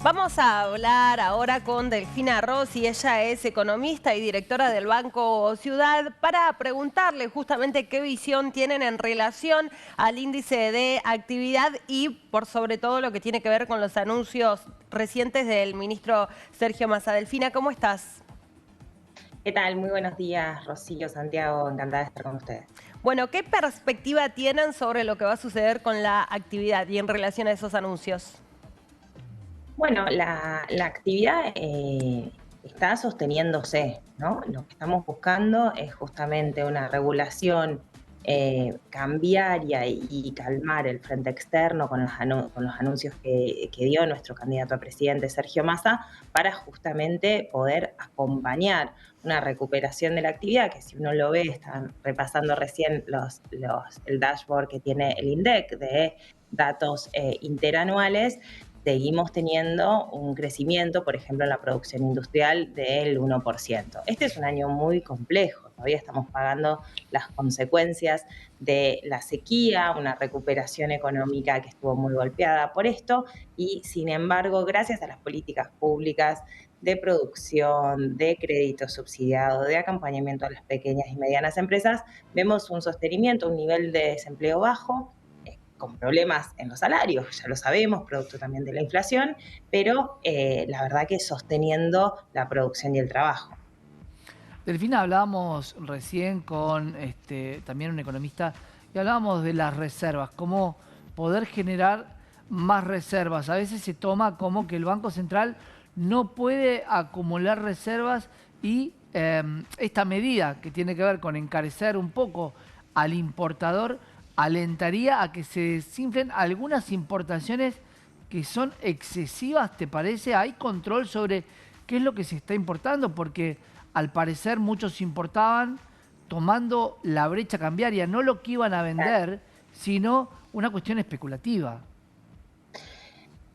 Vamos a hablar ahora con Delfina Rossi. Ella es economista y directora del Banco Ciudad para preguntarle justamente qué visión tienen en relación al índice de actividad y por sobre todo lo que tiene que ver con los anuncios recientes del ministro Sergio Massa. Delfina, ¿cómo estás? ¿Qué tal? Muy buenos días, Rocío, Santiago, encantada de estar con ustedes. Bueno, ¿qué perspectiva tienen sobre lo que va a suceder con la actividad y en relación a esos anuncios? Bueno, la actividad está sosteniéndose, ¿no? Lo que estamos buscando es justamente una regulación cambiaria y calmar el frente externo con los anuncios que dio nuestro candidato a presidente Sergio Massa para justamente poder acompañar una recuperación de la actividad, que si uno lo ve, están repasando recién el dashboard que tiene el INDEC de datos interanuales. Seguimos teniendo un crecimiento, por ejemplo, en la producción industrial del 1%. Este es un año muy complejo, todavía estamos pagando las consecuencias de la sequía, una recuperación económica que estuvo muy golpeada por esto y, sin embargo, gracias a las políticas públicas de producción, de crédito subsidiado, de acompañamiento a las pequeñas y medianas empresas, vemos un sostenimiento, un nivel de desempleo bajo, con problemas en los salarios, ya lo sabemos, producto también de la inflación, pero la verdad que sosteniendo la producción y el trabajo. Delfina, hablábamos recién con también un economista y hablábamos de las reservas, cómo poder generar más reservas. A veces se toma como que el Banco Central no puede acumular reservas y esta medida que tiene que ver con encarecer un poco al importador alentaría a que se desinflen algunas importaciones que son excesivas, ¿te parece? ¿Hay control sobre qué es lo que se está importando? Porque al parecer muchos importaban tomando la brecha cambiaria, no lo que iban a vender, sino una cuestión especulativa.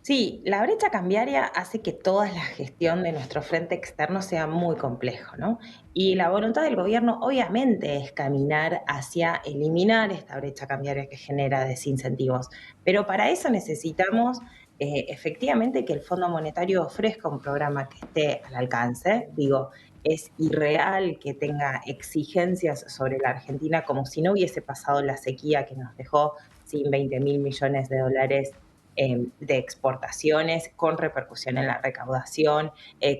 Sí, la brecha cambiaria hace que toda la gestión de nuestro frente externo sea muy complejo, ¿no? Y la voluntad del gobierno obviamente es caminar hacia eliminar esta brecha cambiaria que genera desincentivos, pero para eso necesitamos efectivamente que el Fondo Monetario ofrezca un programa que esté al alcance. Digo, es irreal que tenga exigencias sobre la Argentina como si no hubiese pasado la sequía que nos dejó sin 20.000 millones de dólares de exportaciones, con repercusión en la recaudación,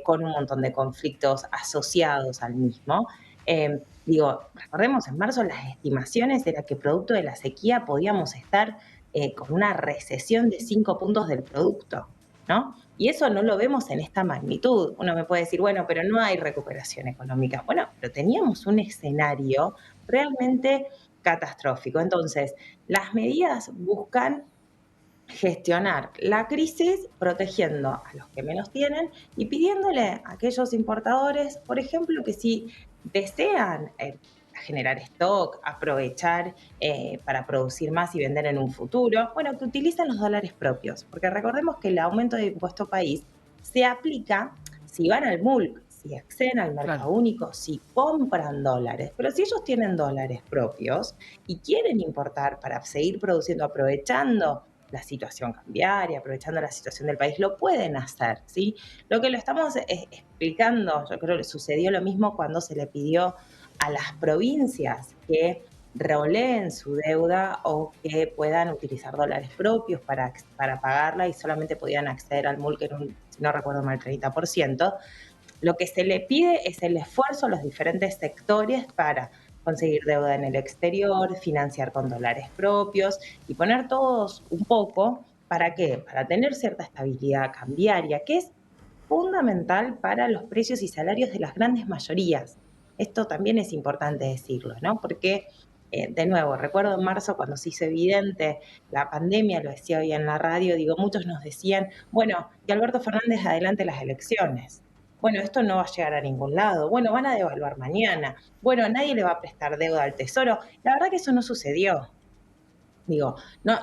con un montón de conflictos asociados al mismo. Recordemos, en marzo las estimaciones era que producto de la sequía podíamos estar con una recesión de 5 puntos del producto, ¿no? Y eso no lo vemos en esta magnitud. Uno me puede decir, bueno, pero no hay recuperación económica. Bueno, pero teníamos un escenario realmente catastrófico. Entonces, las medidas buscan gestionar la crisis protegiendo a los que menos tienen y pidiéndole a aquellos importadores, por ejemplo, que si desean generar stock, aprovechar para producir más y vender en un futuro, bueno, que utilicen los dólares propios, porque recordemos que el aumento de impuesto país se aplica si van al MULC, si acceden al Claro. mercado único, si compran dólares, pero si ellos tienen dólares propios y quieren importar para seguir produciendo, aprovechando la situación cambiaria, aprovechando la situación del país, lo pueden hacer, ¿sí? Lo que lo estamos explicando, yo creo que sucedió lo mismo cuando se le pidió a las provincias que roleen su deuda o que puedan utilizar dólares propios para pagarla y solamente podían acceder al MUL, que era si no recuerdo mal, 30%. Lo que se le pide es el esfuerzo a los diferentes sectores para conseguir deuda en el exterior, financiar con dólares propios y poner todos un poco, ¿para qué? Para tener cierta estabilidad cambiaria, que es fundamental para los precios y salarios de las grandes mayorías. Esto también es importante decirlo, ¿no? Porque, de nuevo, recuerdo en marzo cuando se hizo evidente la pandemia, lo decía hoy en la radio, digo, muchos nos decían, bueno, que Alberto Fernández adelante las elecciones. Bueno, esto no va a llegar a ningún lado. Bueno, van a devaluar mañana. Bueno, nadie le va a prestar deuda al Tesoro. La verdad que eso no sucedió. Digo, no,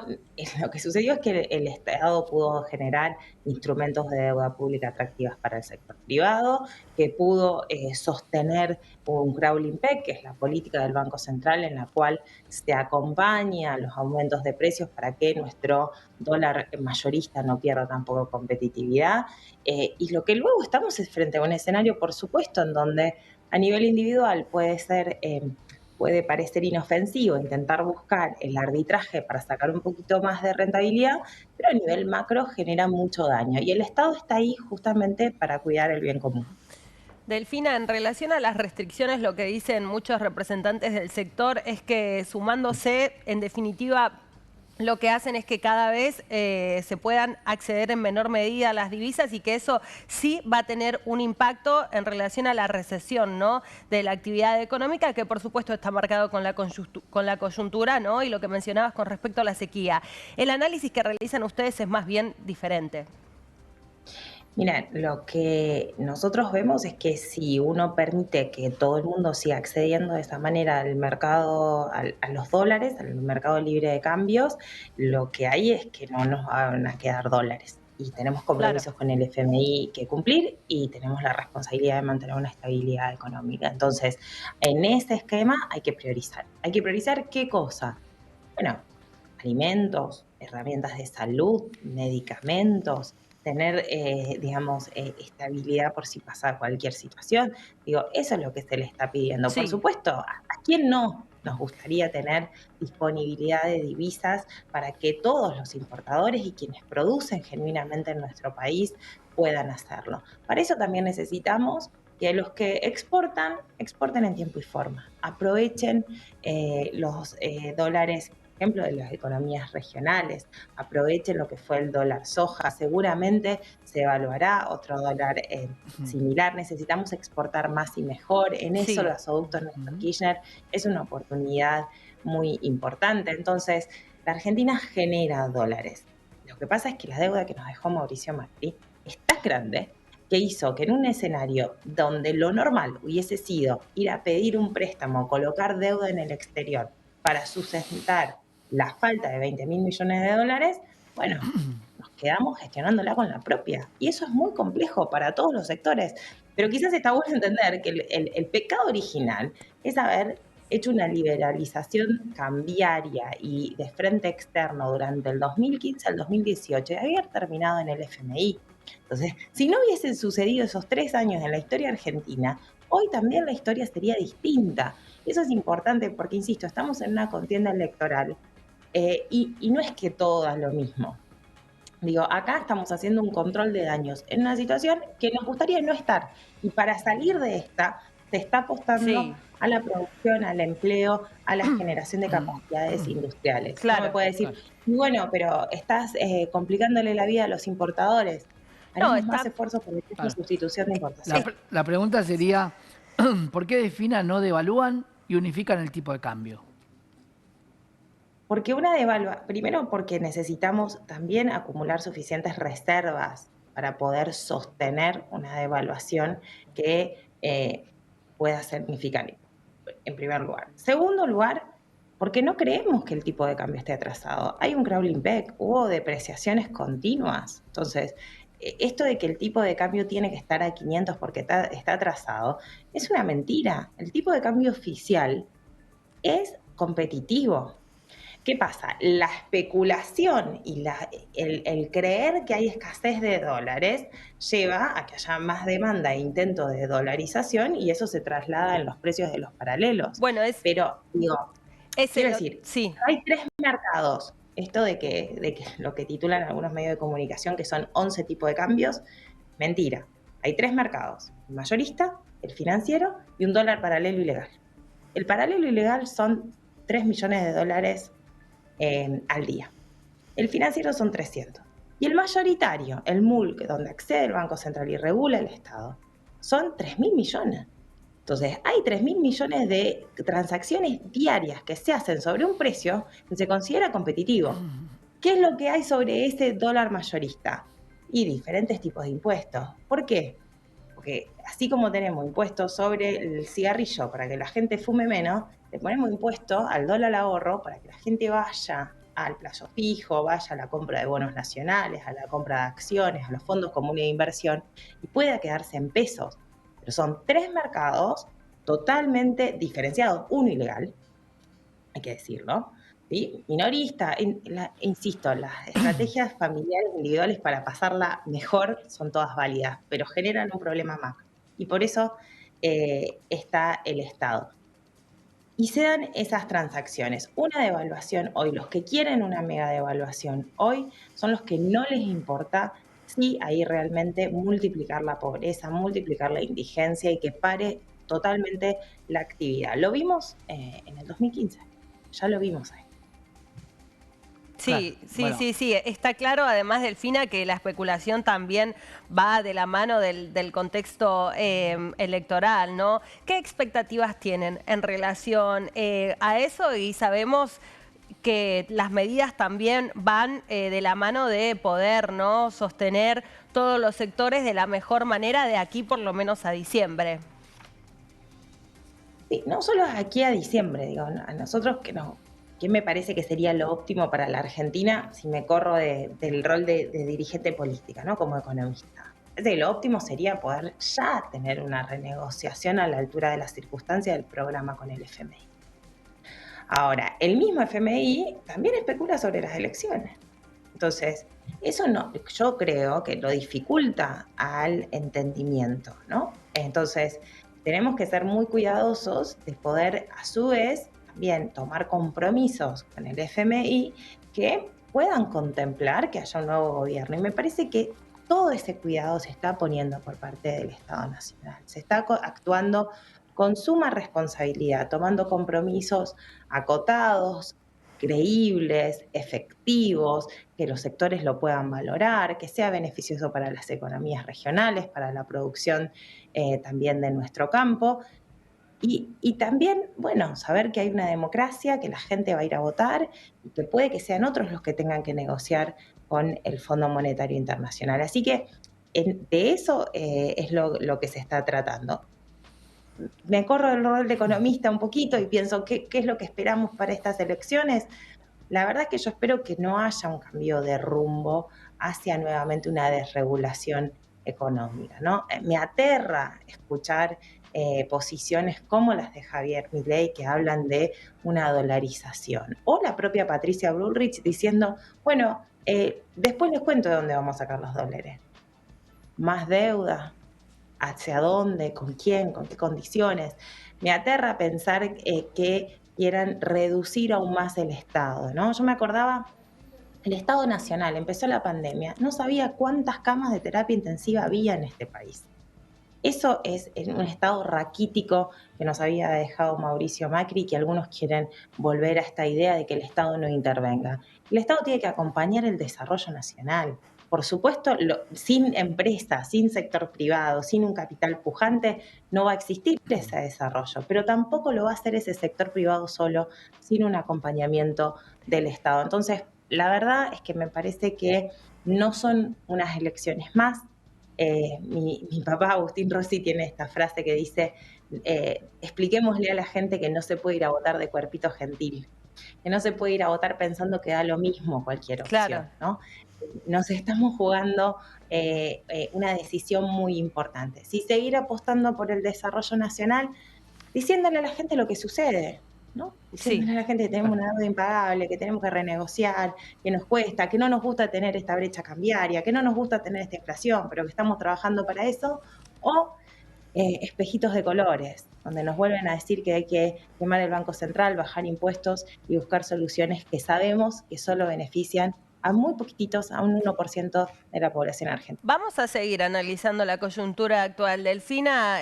lo que sucedió es que el Estado pudo generar instrumentos de deuda pública atractivas para el sector privado, que pudo sostener un crawling peg, que es la política del Banco Central en la cual se acompaña los aumentos de precios para que nuestro dólar mayorista no pierda tampoco competitividad. Y lo que luego estamos es frente a un escenario, por supuesto, en donde a nivel individual puede parecer inofensivo intentar buscar el arbitraje para sacar un poquito más de rentabilidad, pero a nivel macro genera mucho daño. Y el Estado está ahí justamente para cuidar el bien común. Delfina, en relación a las restricciones, lo que dicen muchos representantes del sector es que sumándose, en definitiva, lo que hacen es que cada vez se puedan acceder en menor medida a las divisas y que eso sí va a tener un impacto en relación a la recesión, ¿no?, de la actividad económica, que por supuesto está marcado con la coyuntura, ¿no?, y lo que mencionabas con respecto a la sequía. El análisis que realizan ustedes es más bien diferente. Mira, lo que nosotros vemos es que si uno permite que todo el mundo siga accediendo de esa manera al mercado, a los dólares, al mercado libre de cambios, lo que hay es que no nos van a quedar dólares. Y tenemos Claro. compromisos con el FMI que cumplir y tenemos la responsabilidad de mantener una estabilidad económica. Entonces, en ese esquema hay que priorizar. ¿Hay que priorizar qué cosa? Bueno, alimentos, herramientas de salud, medicamentos, tener, digamos, estabilidad por si pasa cualquier situación. Digo, eso es lo que se le está pidiendo. Por Sí. supuesto, ¿a quién no nos gustaría tener disponibilidad de divisas para que todos los importadores y quienes producen genuinamente en nuestro país puedan hacerlo? Para eso también necesitamos que los que exportan, exporten en tiempo y forma. Aprovechen los dólares, ejemplo, de las economías regionales. Aprovechen lo que fue el dólar soja, seguramente se evaluará otro dólar similar. Necesitamos exportar más y mejor. En eso Sí. los gasoductos Néstor Kirchner es una oportunidad muy importante. Entonces, la Argentina genera dólares. Lo que pasa es que la deuda que nos dejó Mauricio Macri es tan grande que hizo que en un escenario donde lo normal hubiese sido ir a pedir un préstamo, colocar deuda en el exterior para sustentar la falta de 20.000 millones de dólares, bueno, nos quedamos gestionándola con la propia. Y eso es muy complejo para todos los sectores. Pero quizás está bueno entender que el pecado original es haber hecho una liberalización cambiaria y de frente externo durante el 2015 al 2018 y haber terminado en el FMI. Entonces, si no hubiesen sucedido esos 3 años en la historia argentina, hoy también la historia sería distinta. Eso es importante porque, insisto, estamos en una contienda electoral y no es que todo es lo mismo. Digo, acá estamos haciendo un control de daños en una situación que nos gustaría no estar. Y para salir de esta, se está apostando Sí. a la producción, al empleo, a la generación de capacidades industriales. Uno me Claro. puede decir, Claro. bueno, pero estás complicándole la vida a los importadores. No, Haremos más está... esfuerzos por esa Claro. sustitución de La, importación. la pregunta sería, ¿por qué de Fina no devalúan y unifican el tipo de cambio? Porque primero porque necesitamos también acumular suficientes reservas para poder sostener una devaluación que pueda significar, en primer lugar. Segundo lugar, porque no creemos que el tipo de cambio esté atrasado. Hay un crawling peg, hubo depreciaciones continuas. Entonces, esto de que el tipo de cambio tiene que estar a 500 porque está atrasado, es una mentira. El tipo de cambio oficial es competitivo. ¿Qué pasa? La especulación y el creer que hay escasez de dólares lleva a que haya más demanda e intento de dolarización y eso se traslada en los precios de los paralelos. Bueno, Pero digo, quiero decir, sí. hay 3 mercados. Esto de que lo que titulan algunos medios de comunicación que son 11 tipos de cambios, mentira. Hay 3 mercados, el mayorista, el financiero y un dólar paralelo ilegal. El paralelo ilegal son 3 millones de dólares al día. El financiero son 300. Y el mayoritario, el MULC, donde accede el Banco Central y regula el Estado, son 3.000 millones. Entonces, hay 3.000 millones de transacciones diarias que se hacen sobre un precio que se considera competitivo. ¿Qué es lo que hay sobre ese dólar mayorista? Y diferentes tipos de impuestos. ¿Por qué? Porque así como tenemos impuestos sobre el cigarrillo para que la gente fume menos, le ponemos impuesto al dólar ahorro para que la gente vaya al plazo fijo, vaya a la compra de bonos nacionales, a la compra de acciones, a los fondos comunes de inversión y pueda quedarse en pesos. Pero son tres mercados totalmente diferenciados, uno ilegal, hay que decirlo, ¿sí? Minorista, insisto, las estrategias familiares individuales para pasarla mejor son todas válidas, pero generan un problema más. Y por eso está el Estado. Y se dan esas transacciones. Una devaluación hoy, los que quieren una mega devaluación hoy son los que no les importa si ahí realmente multiplicar la pobreza, multiplicar la indigencia y que pare totalmente la actividad. Lo vimos en el 2015, ya lo vimos ahí. Claro, Sí, sí, bueno. sí. Está claro, además, Delfina, que la especulación también va de la mano del contexto electoral, ¿no? ¿Qué expectativas tienen en relación a eso? Y sabemos que las medidas también van de la mano de poder, ¿no?, sostener todos los sectores de la mejor manera de aquí por lo menos a diciembre. Sí, no solo aquí a diciembre, digo, a nosotros que me parece que sería lo óptimo para la Argentina si me corro del rol de dirigente política, ¿no? Como economista. Lo óptimo sería poder ya tener una renegociación a la altura de las circunstancias del programa con el FMI. Ahora, el mismo FMI también especula sobre las elecciones. Entonces, eso no, yo creo que lo dificulta al entendimiento, ¿no? Entonces, tenemos que ser muy cuidadosos de poder, a su vez, también tomar compromisos con el FMI que puedan contemplar que haya un nuevo gobierno. Y me parece que todo ese cuidado se está poniendo por parte del Estado Nacional. Se está actuando con suma responsabilidad, tomando compromisos acotados, creíbles, efectivos, que los sectores lo puedan valorar, que sea beneficioso para las economías regionales, para la producción también de nuestro campo. Y también, bueno, saber que hay una democracia, que la gente va a ir a votar y que puede que sean otros los que tengan que negociar con el Fondo Monetario Internacional. Así que de eso es lo que se está tratando. Me corro del rol de economista un poquito y pienso, ¿qué es lo que esperamos para estas elecciones? La verdad es que yo espero que no haya un cambio de rumbo hacia nuevamente una desregulación económica, ¿no? Me aterra escuchar posiciones como las de Javier Milei que hablan de una dolarización, o la propia Patricia Bullrich diciendo, bueno, después les cuento de dónde vamos a sacar los dólares. Más deuda, hacia dónde, con quién, con qué condiciones. Me aterra pensar que quieran reducir aún más el Estado, ¿no? Yo me acordaba, el Estado Nacional, empezó la pandemia, no sabía cuántas camas de terapia intensiva había en este país. Eso es un estado raquítico que nos había dejado Mauricio Macri, que algunos quieren volver a esta idea de que el Estado no intervenga. El Estado tiene que acompañar el desarrollo nacional. Por supuesto, sin empresas, sin sector privado, sin un capital pujante, no va a existir ese desarrollo, pero tampoco lo va a hacer ese sector privado solo, sin un acompañamiento del Estado. Entonces, la verdad es que me parece que no son unas elecciones más. Mi papá, Agustín Rossi, tiene esta frase que dice, expliquémosle a la gente que no se puede ir a votar de cuerpito gentil, que no se puede ir a votar pensando que da lo mismo cualquier opción, Claro. ¿no? Nos estamos jugando una decisión muy importante. Si seguir apostando por el desarrollo nacional, diciéndole a la gente lo que sucede, ¿no? Diciéndole Sí. a la gente que tenemos una deuda impagable, que tenemos que renegociar, que nos cuesta, que no nos gusta tener esta brecha cambiaria, que no nos gusta tener esta inflación, pero que estamos trabajando para eso, o espejitos de colores, donde nos vuelven a decir que hay que quemar el Banco Central, bajar impuestos y buscar soluciones que sabemos que solo benefician a muy poquititos, a un 1% de la población argentina. Vamos a seguir analizando la coyuntura actual. Delfina,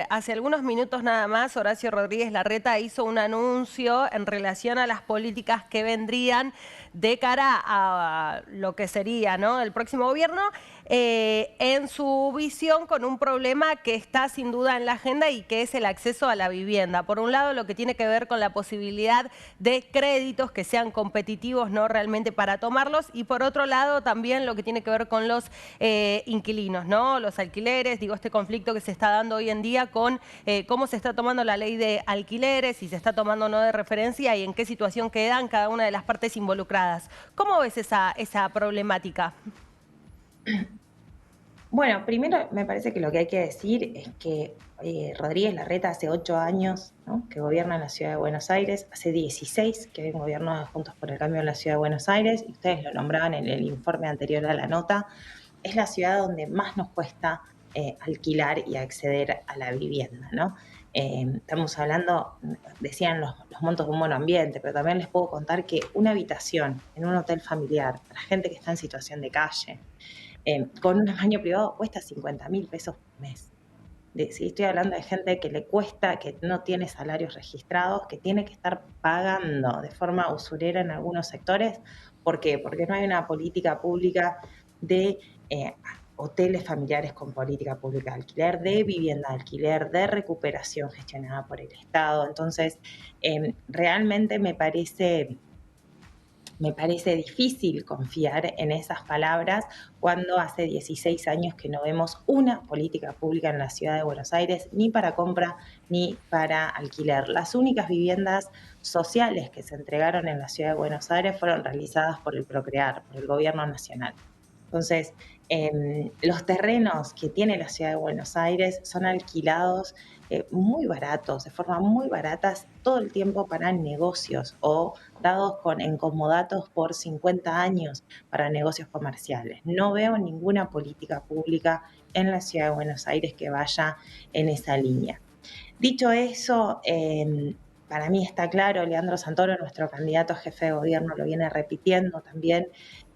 hace algunos minutos nada más, Horacio Rodríguez Larreta hizo un anuncio en relación a las políticas que vendrían de cara a lo que sería, ¿no?, el próximo gobierno, en su visión con un problema que está sin duda en la agenda y que es el acceso a la vivienda. Por un lado, lo que tiene que ver con la posibilidad de créditos que sean competitivos, ¿no?, realmente para tomarlos, rubros, y por otro lado también lo que tiene que ver con los inquilinos, ¿no? Los alquileres, digo, este conflicto que se está dando hoy en día con cómo se está tomando la ley de alquileres, si se está tomando o no de referencia y en qué situación quedan cada una de las partes involucradas. ¿Cómo ves esa problemática? Bueno, primero me parece que lo que hay que decir es que Rodríguez Larreta hace 8 años, ¿no?, que gobierna en la Ciudad de Buenos Aires, hace 16 que hay un gobierno de Juntos por el Cambio en la Ciudad de Buenos Aires, y ustedes lo nombraban en el informe anterior a la nota. Es la ciudad donde más nos cuesta alquilar y acceder a la vivienda, ¿no? Estamos hablando, decían los montos de un monoambiente, pero también les puedo contar que una habitación en un hotel familiar para gente que está en situación de calle, con un baño privado, cuesta 50.000 pesos por mes. Sí, estoy hablando de gente que le cuesta, que no tiene salarios registrados, que tiene que estar pagando de forma usurera en algunos sectores. ¿Por qué? Porque no hay una política pública de hoteles familiares con política pública de alquiler, de vivienda de alquiler, de recuperación gestionada por el Estado. Entonces, realmente me parece difícil confiar en esas palabras cuando hace 16 años que no vemos una política pública en la Ciudad de Buenos Aires, ni para compra ni para alquiler. Las únicas viviendas sociales que se entregaron en la Ciudad de Buenos Aires fueron realizadas por el Procrear, por el Gobierno Nacional. Entonces, los terrenos que tiene la Ciudad de Buenos Aires son alquilados muy baratos, de forma muy baratas, todo el tiempo para negocios o dados en comodatos por 50 años para negocios comerciales. No veo ninguna política pública en la Ciudad de Buenos Aires que vaya en esa línea. Dicho eso, para mí está claro, Leandro Santoro, nuestro candidato a jefe de gobierno, lo viene repitiendo también,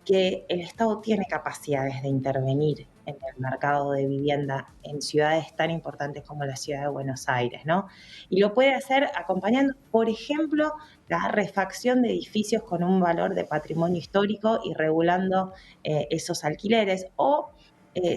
que el Estado tiene capacidades de intervenir en el mercado de vivienda en ciudades tan importantes como la Ciudad de Buenos Aires, ¿no? Y lo puede hacer acompañando, por ejemplo, la refacción de edificios con un valor de patrimonio histórico y regulando esos alquileres, o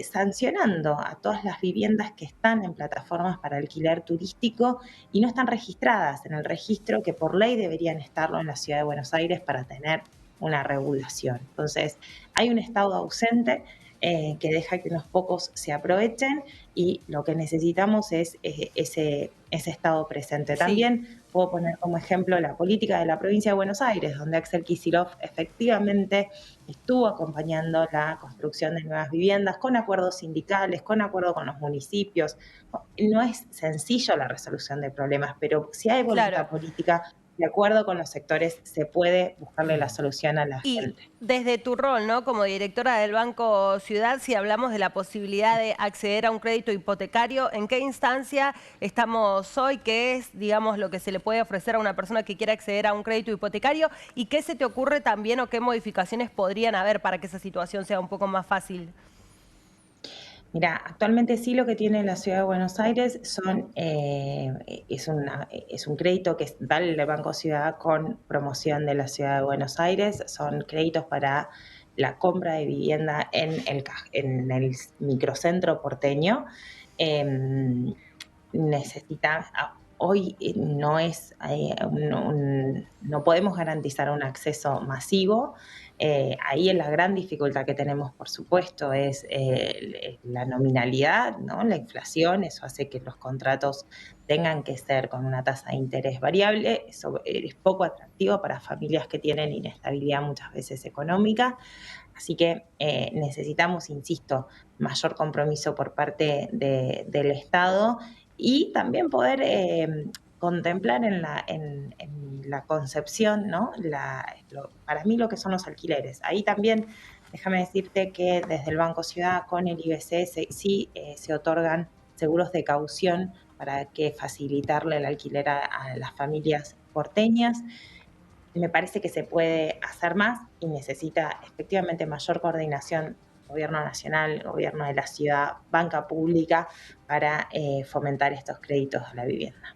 sancionando a todas las viviendas que están en plataformas para alquiler turístico y no están registradas en el registro que por ley deberían estarlo en la Ciudad de Buenos Aires para tener una regulación. Entonces, hay un Estado ausente que deja que unos pocos se aprovechen, y lo que necesitamos es ese Estado presente. Sí. También puedo poner como ejemplo la política de la provincia de Buenos Aires, donde Axel Kicillof efectivamente estuvo acompañando la construcción de nuevas viviendas con acuerdos sindicales, con acuerdo con los municipios. No es sencillo la resolución de problemas, pero si hay voluntad Claro. política, de acuerdo con los sectores, se puede buscarle la solución a la Y gente. desde tu rol, ¿no?, como directora del Banco Ciudad, si hablamos de la posibilidad de acceder a un crédito hipotecario, ¿en qué instancia estamos hoy? ¿Qué es, digamos, lo que se le puede ofrecer a una persona que quiera acceder a un crédito hipotecario? ¿Y qué se te ocurre también o qué modificaciones podrían haber para que esa situación sea un poco más fácil? Mira, actualmente sí lo que tiene la Ciudad de Buenos Aires es un crédito que da el Banco Ciudad con promoción de la Ciudad de Buenos Aires. Son créditos para la compra de vivienda en el microcentro porteño. Hoy no podemos garantizar un acceso masivo. Ahí la gran dificultad que tenemos, por supuesto, es la nominalidad, ¿no? La inflación. Eso hace que los contratos tengan que ser con una tasa de interés variable. Eso es poco atractivo para familias que tienen inestabilidad muchas veces económica. Así que necesitamos, insisto, mayor compromiso por parte del Estado, y también poder contemplar en la concepción, ¿no?, para mí lo que son los alquileres. Ahí también, déjame decirte que desde el Banco Ciudad con el IBC sí se otorgan seguros de caución para facilitarle el alquiler a las familias porteñas. Me parece que se puede hacer más y necesita efectivamente mayor coordinación, gobierno nacional, gobierno de la ciudad, banca pública, para fomentar estos créditos a la vivienda.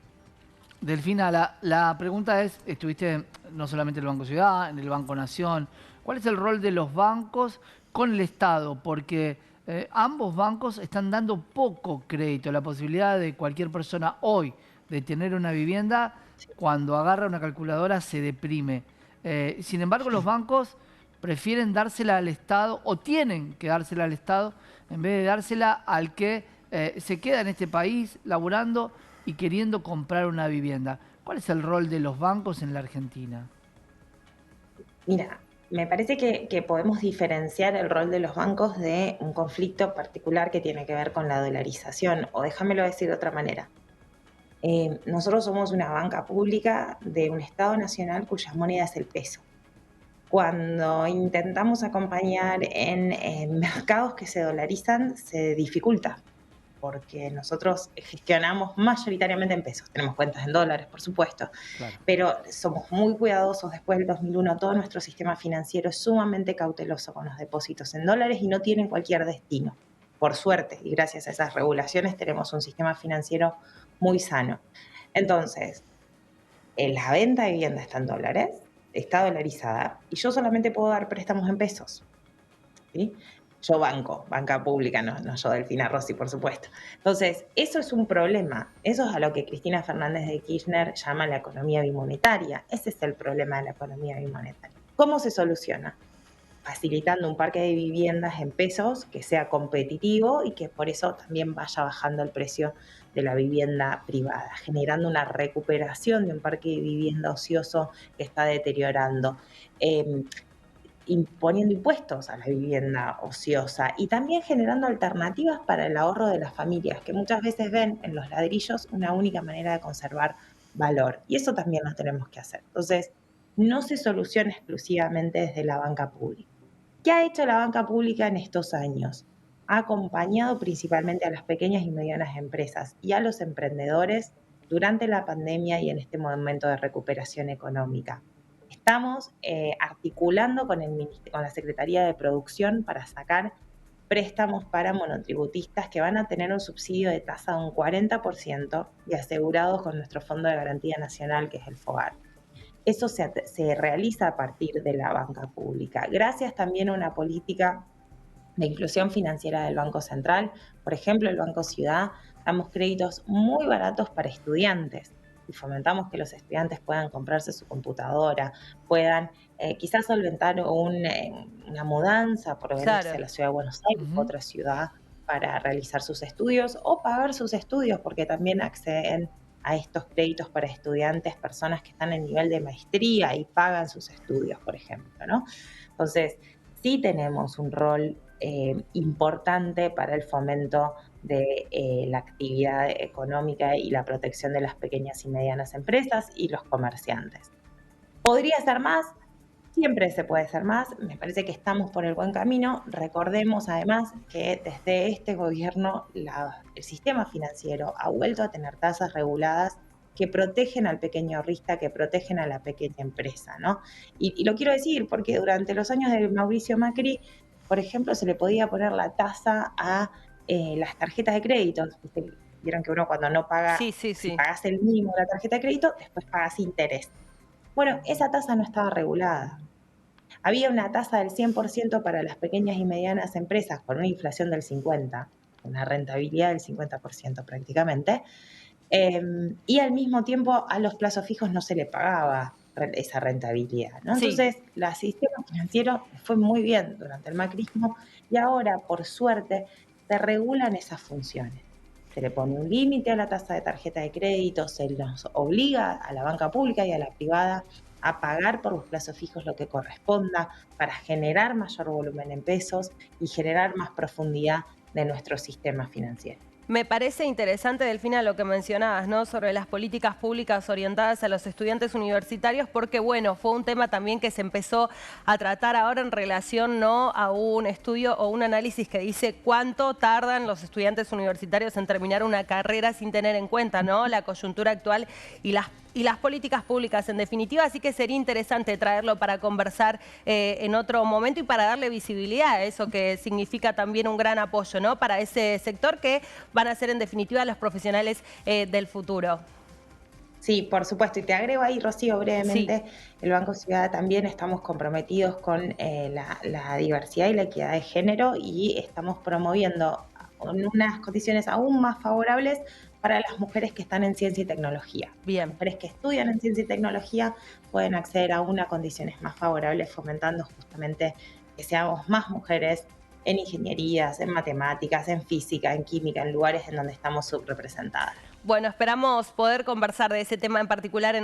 Delfina, la pregunta es, estuviste no solamente en el Banco Ciudad, en el Banco Nación, ¿cuál es el rol de los bancos con el Estado? Porque ambos bancos están dando poco crédito, la posibilidad de cualquier persona hoy de tener una vivienda, cuando agarra una calculadora se deprime. Sin embargo, los bancos prefieren dársela al Estado o tienen que dársela al Estado en vez de dársela al que se queda en este país laburando y queriendo comprar una vivienda. ¿Cuál es el rol de los bancos en la Argentina? Mira, me parece que podemos diferenciar el rol de los bancos de un conflicto particular que tiene que ver con la dolarización, o déjamelo decir de otra manera. Nosotros somos una banca pública de un Estado nacional cuya moneda es el peso. Cuando intentamos acompañar en mercados que se dolarizan, se dificulta, porque nosotros gestionamos mayoritariamente en pesos. Tenemos cuentas en dólares, por supuesto, Claro. pero somos muy cuidadosos. Después del 2001, todo nuestro sistema financiero es sumamente cauteloso con los depósitos en dólares y no tienen cualquier destino. Por suerte, y gracias a esas regulaciones, tenemos un sistema financiero muy sano. Entonces, la venta de vivienda está en dólares, está dolarizada, y yo solamente puedo dar préstamos en pesos. ¿Sí? Yo banca pública, no yo Delfina Rossi, por supuesto. Entonces, eso es un problema. Eso es a lo que Cristina Fernández de Kirchner llama la economía bimonetaria. Ese es el problema de la economía bimonetaria. ¿Cómo se soluciona? Facilitando un parque de viviendas en pesos que sea competitivo y que por eso también vaya bajando el precio de la vivienda privada, generando una recuperación de un parque de vivienda ocioso que está deteriorando. Imponiendo impuestos a la vivienda ociosa y también generando alternativas para el ahorro de las familias, que muchas veces ven en los ladrillos una única manera de conservar valor. Y eso también lo tenemos que hacer. Entonces, no se soluciona exclusivamente desde la banca pública. ¿Qué ha hecho la banca pública en estos años? Ha acompañado principalmente a las pequeñas y medianas empresas y a los emprendedores durante la pandemia y en este momento de recuperación económica. Estamos articulando con la Secretaría de Producción para sacar préstamos para monotributistas que van a tener un subsidio de tasa de un 40% y asegurados con nuestro Fondo de Garantía Nacional, que es el FOGAR. Eso se realiza a partir de la banca pública, gracias también a una política de inclusión financiera del Banco Central. Por ejemplo, el Banco Ciudad, damos créditos muy baratos para estudiantes y fomentamos que los estudiantes puedan comprarse su computadora, puedan quizás solventar una mudanza por venirse a Claro. la ciudad de Buenos Aires u Ujú. otra ciudad para realizar sus estudios o pagar sus estudios, porque también acceden a estos créditos para estudiantes, personas que están en nivel de maestría y pagan sus estudios, por ejemplo, ¿no? Entonces, sí tenemos un rol importante para el fomento de la actividad económica y la protección de las pequeñas y medianas empresas y los comerciantes. ¿Podría ser más? Siempre se puede ser más. Me parece que estamos por el buen camino. Recordemos además que desde este gobierno el sistema financiero ha vuelto a tener tasas reguladas que protegen al pequeño ahorrista, que protegen a la pequeña empresa, ¿no? Y lo quiero decir porque durante los años de Mauricio Macri, por ejemplo, se le podía poner la tasa a las tarjetas de crédito. Vieron que uno cuando no paga, Sí, sí, si sí. pagas el mínimo de la tarjeta de crédito, después pagas interés. Bueno, esa tasa no estaba regulada. Había una tasa del 100% para las pequeñas y medianas empresas con una inflación del 50%, una rentabilidad del 50% prácticamente, y al mismo tiempo a los plazos fijos no se le pagaba esa rentabilidad, ¿no? Sí. Entonces, el sistema financiero fue muy bien durante el macrismo y ahora, por suerte, se regulan esas funciones. Se le pone un límite a la tasa de tarjeta de crédito, se nos obliga a la banca pública y a la privada a pagar por los plazos fijos lo que corresponda para generar mayor volumen en pesos y generar más profundidad de nuestro sistema financiero. Me parece interesante, Delfina, lo que mencionabas, ¿no? Sobre las políticas públicas orientadas a los estudiantes universitarios, porque, bueno, fue un tema también que se empezó a tratar ahora en relación, ¿no?, a un estudio o un análisis que dice cuánto tardan los estudiantes universitarios en terminar una carrera sin tener en cuenta, ¿no?, la coyuntura actual y las políticas públicas en definitiva, así que sería interesante traerlo para conversar en otro momento y para darle visibilidad a eso que significa también un gran apoyo, ¿no?, para ese sector que van a ser en definitiva los profesionales del futuro. Sí, por supuesto. Y te agrego ahí, Rocío, Sí. brevemente, el Banco Ciudad también estamos comprometidos con la diversidad y la equidad de género y estamos promoviendo con unas condiciones aún más favorables para las mujeres que están en ciencia y tecnología. Bien. Las mujeres que estudian en ciencia y tecnología pueden acceder a unas condiciones más favorables, fomentando justamente que seamos más mujeres en ingenierías, en matemáticas, en física, en química, en lugares en donde estamos subrepresentadas. Bueno, esperamos poder conversar de ese tema en particular en